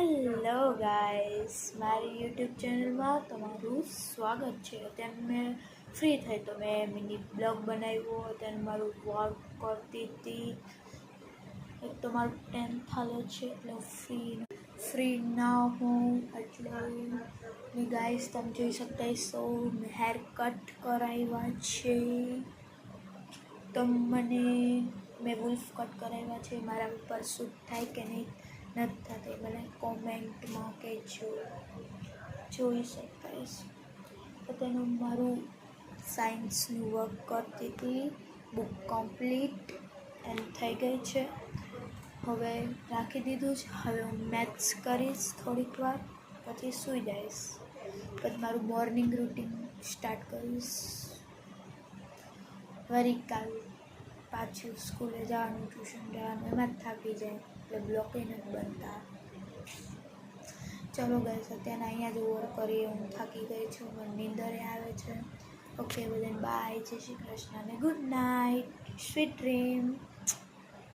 Hello guys, મારી YouTube ચેનલમાં તમારું સ્વાગત છે. અત્યારે મેં ફ્રી થઈ તો મેં મિની બ્લોગ બનાવ્યો. અત્યારે મારું વર્ક કરતી હતી. એક તો મારું 10th હાલે છે એટલે ફ્રી ના હું એટલે ગાઈસ તમે જોઈ શકતા હશો મેં હેર કટ કરાવ્યા છે. તો મેં વુલ્ફ કટ કરાવ્યા છે. મારા ઉપર શૂટ થાય કે નહીં નથી થતી મને કોમેન્ટમાં કહેજો. જોઈ શકાય તો તેનું મારું સાયન્સનું વર્ક કરતી હતી. બુક કમ્પ્લીટ એમ થઈ ગઈ છે. હવે રાખી દીધું છે. હવે હું મેથ્સ કરીશ થોડીક વાર પછી સૂઈ જઈશ. પછી મારું મોર્નિંગ રૂટીન સ્ટાર્ટ કરીશ. વળી કાલ પાછું સ્કૂલે જવાનું, ટ્યુશન જવાનું, એમાં જ થાકી જાય એટલે બ્લોકે નથી બનતા. ચલો ગાઈસ, અત્યારે અહીંયા જ ઓવર કરીએ. હું થાકી ગઈ છું, મને નીંદરે આવે છે. ઓકે બધાને બાય, જય શ્રી કૃષ્ણ અને ગુડ નાઇટ, સ્વીટ ડ્રીમ.